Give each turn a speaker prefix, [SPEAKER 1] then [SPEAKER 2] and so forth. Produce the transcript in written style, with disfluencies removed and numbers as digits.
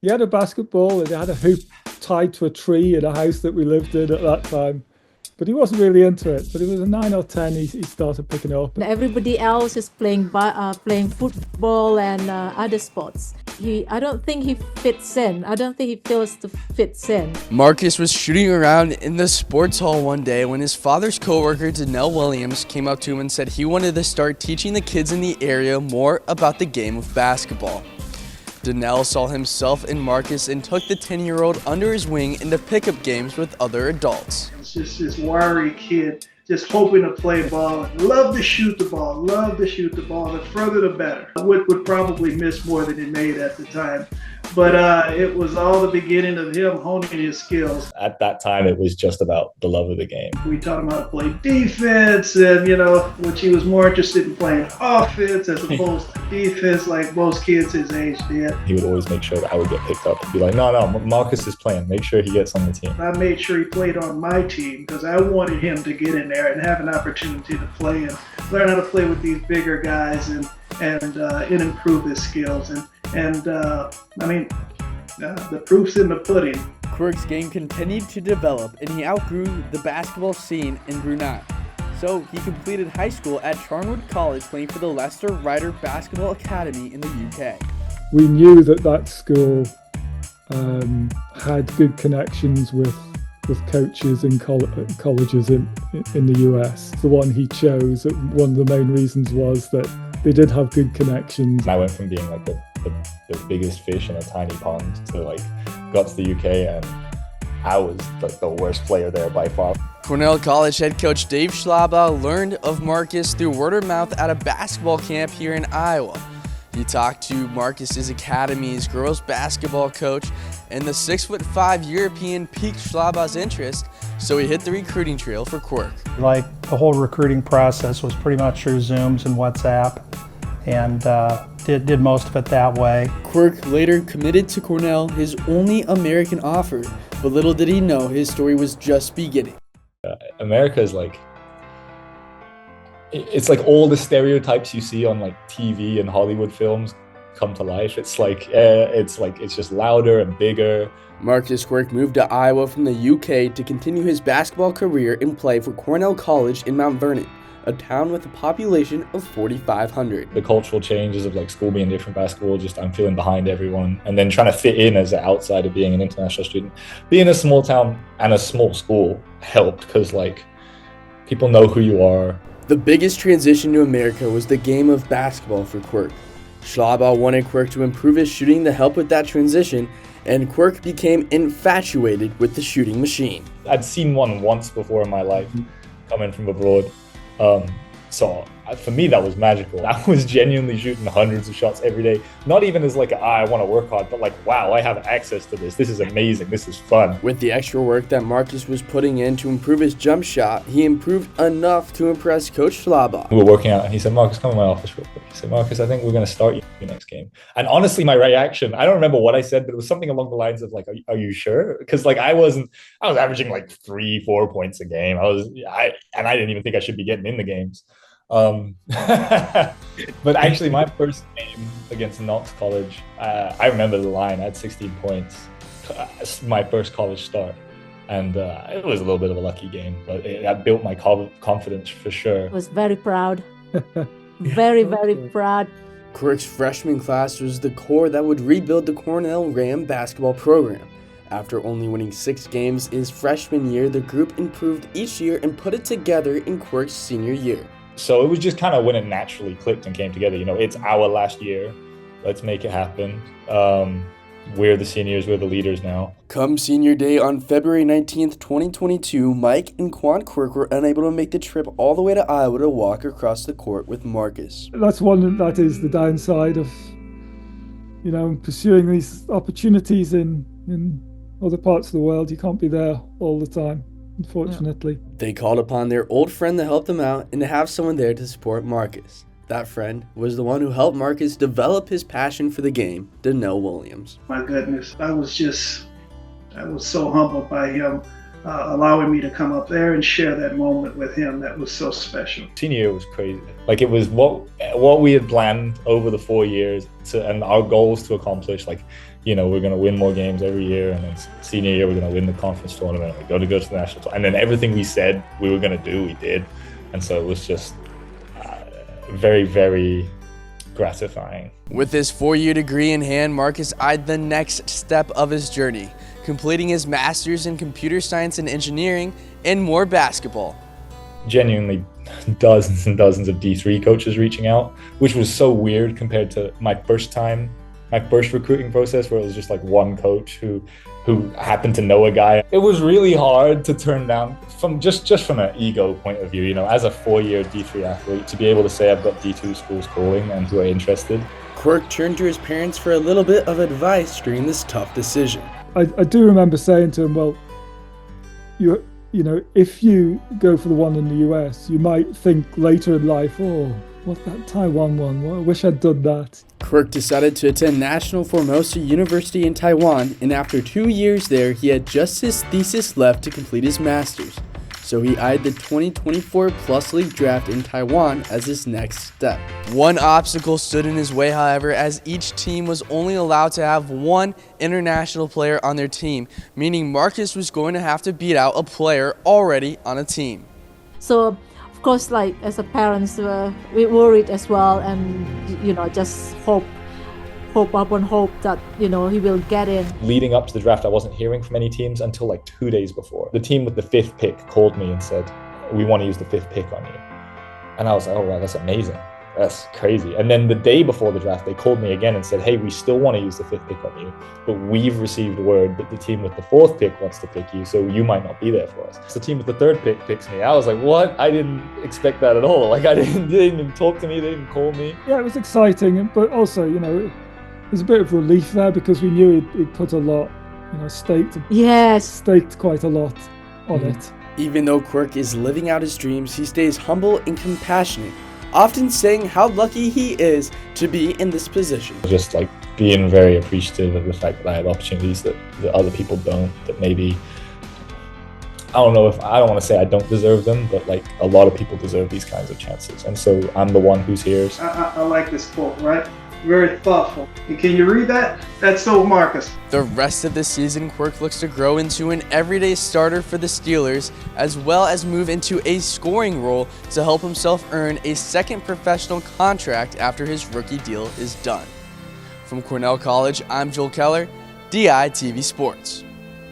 [SPEAKER 1] He had a basketball and he had a hoop tied to a tree in a house that we lived in at that time. But he wasn't really into it. But he was a 9 or 10. He started picking it up.
[SPEAKER 2] Everybody else is playing football and other sports. I don't think he fits in. I don't think he feels to fits in.
[SPEAKER 3] Marcus was shooting around in the sports hall one day when his father's coworker, Donnell Williams, came up to him and said he wanted to start teaching the kids in the area more about the game of basketball. Donnell saw himself in Marcus and took the 10-year-old under his wing into pickup games with other adults.
[SPEAKER 4] It's just this wiry kid, just hoping to play ball. Love to shoot the ball, love to shoot the ball. The further the better. Would probably miss more than he made at the time. But it was all the beginning of him honing his skills.
[SPEAKER 5] At that time, it was just about the love of the game.
[SPEAKER 4] We taught him how to play defense, and which he was more interested in playing offense as opposed to defense, like most kids his age did.
[SPEAKER 5] He would always make sure that I would get picked up and be like, no, Marcus is playing. Make sure he gets on the team.
[SPEAKER 4] I made sure he played on my team because I wanted him to get in there and have an opportunity to play and learn how to play with these bigger guys and improve his skills. The proof's in the pudding.
[SPEAKER 3] Quirk's game continued to develop and he outgrew the basketball scene in Brunei. So he completed high school at Charnwood College playing for the Leicester Ryder Basketball Academy in the UK.
[SPEAKER 1] We knew that school had good connections with coaches in colleges in the US. The one he chose, one of the main reasons was that they did have good connections.
[SPEAKER 5] I went from being like the biggest fish in a tiny pond to got to the UK and I was like the worst player there by far.
[SPEAKER 3] Cornell College head coach Dave Schlaba learned of Marcus through word of mouth at a basketball camp here in Iowa. He talked to Marcus's Academy's girls basketball coach, and the 6'5" European piqued Schlaba's interest, so he hit the recruiting trail for Quirk.
[SPEAKER 6] Like the whole recruiting process was pretty much through Zooms and WhatsApp, and did most of it that way.
[SPEAKER 3] Quirk later committed to Cornell, his only American offer, but little did he know his story was just beginning.
[SPEAKER 5] America is it's like all the stereotypes you see on TV and Hollywood films come to life. It's just louder and bigger.
[SPEAKER 3] Marcus Quirk moved to Iowa from the UK to continue his basketball career and play for Cornell College in Mount Vernon, a town with a population of 4,500.
[SPEAKER 5] The cultural changes of school being different, basketball, just I'm feeling behind everyone, and then trying to fit in as an outsider, being an international student. Being a small town and a small school helped because people know who you are.
[SPEAKER 3] The biggest transition to America was the game of basketball for Quirk. Schlaba wanted Quirk to improve his shooting to help with that transition, and Quirk became infatuated with the shooting machine.
[SPEAKER 5] I'd seen one once before in my life, coming from abroad. So for me, that was magical. I was genuinely shooting hundreds of shots every day. Not even as I want to work hard, but wow, I have access to this. This is amazing. This is fun.
[SPEAKER 3] With the extra work that Marcus was putting in to improve his jump shot, he improved enough to impress Coach Schlaba.
[SPEAKER 5] We were working out and he said, Marcus, come in my office real quick. He said, Marcus, I think we're going to start you next game. And honestly, my reaction, I don't remember what I said, but it was something along the lines of are you sure? Because I was averaging 3-4 points a game. I didn't even think I should be getting in the games. But actually my first game against Knox College, I remember the line. I had 16 points, my first college start, and it was a little bit of a lucky game, but it built my confidence for sure.
[SPEAKER 2] I was very proud. very proud.
[SPEAKER 3] Quirk's freshman class was the core that would rebuild the Cornell Ram basketball program. After only winning 6 games his freshman year, the group improved each year and put it together in Quirk's senior year.
[SPEAKER 5] So it was just kind of when it naturally clicked and came together. It's our last year. Let's make it happen. We're the seniors. We're the leaders now.
[SPEAKER 3] Come senior day on February 19th, 2022, Mike and Quan Quirk were unable to make the trip all the way to Iowa to walk across the court with Marcus.
[SPEAKER 1] That is the downside of, pursuing these opportunities in other parts of the world. You can't be there all the time, unfortunately.
[SPEAKER 3] Yeah. They called upon their old friend to help them out and to have someone there to support Marcus. That friend was the one who helped Marcus develop his passion for the game, Donnell Williams.
[SPEAKER 4] My goodness, I was so humbled by him allowing me to come up there and share that moment with him. That was so special.
[SPEAKER 5] Senior year was crazy. It was what we had planned over the 4 years and our goals to accomplish. we're going to win more games every year. And then senior year, we're going to win the conference tournament. We're going to go to the national tournament. And then everything we said we were going to do, we did. And so it was just very, very gratifying.
[SPEAKER 3] With his 4-year degree in hand, Marcus eyed the next step of his journey, completing his master's in computer science and engineering and more basketball.
[SPEAKER 5] Genuinely dozens and dozens of D3 coaches reaching out, which was so weird compared to my first recruiting process, where it was just like one coach who happened to know a guy. It was really hard to turn down from just from an ego point of view, as a 4-year D3 athlete, to be able to say I've got D2 schools calling and who are interested.
[SPEAKER 3] Quirk turned to his parents for a little bit of advice during this tough decision.
[SPEAKER 1] I do remember saying to him, well, if you go for the one in the US, you might think later in life, oh, what that Taiwan one, I wish I'd done that.
[SPEAKER 3] Quirk decided to attend National Formosa University in Taiwan, and after 2 years there, he had just his thesis left to complete his master's. So he eyed the 2024 Plus League draft in Taiwan as his next step. One obstacle stood in his way, however, as each team was only allowed to have one international player on their team, meaning Marcus was going to have to beat out a player already on a team.
[SPEAKER 2] So, of course, like as a parents, we worried as well, and just hope upon hope that he will get in.
[SPEAKER 5] Leading up to the draft, I wasn't hearing from any teams until like 2 days before. The team with the 5th pick called me and said, we want to use the 5th pick on you. And I was like, oh wow, that's amazing. That's crazy. And then the day before the draft, they called me again and said, hey, we still want to use the 5th pick on you, but we've received word that the team with the 4th pick wants to pick you, so you might not be there for us. So the team with the 3rd pick picks me. I was like, what? I didn't expect that at all. Like, they didn't even talk to me, they didn't call me.
[SPEAKER 1] Yeah, it was exciting, but also, there's a bit of relief there because we knew he'd put a lot, staked quite a lot on it.
[SPEAKER 3] Even though Quirk is living out his dreams, he stays humble and compassionate, often saying how lucky he is to be in this position.
[SPEAKER 5] Just like being very appreciative of the fact that I have opportunities that other people don't, that maybe, I don't want to say I don't deserve them, but like a lot of people deserve these kinds of chances. And so I'm the one who's here.
[SPEAKER 4] I like this quote, right? Very thoughtful. And can you read that? That's so Marcus.
[SPEAKER 3] The rest of the season, Quirk looks to grow into an everyday starter for the Steelers, as well as move into a scoring role to help himself earn a second professional contract after his rookie deal is done. From Cornell College, I'm Joel Keller, DITV Sports.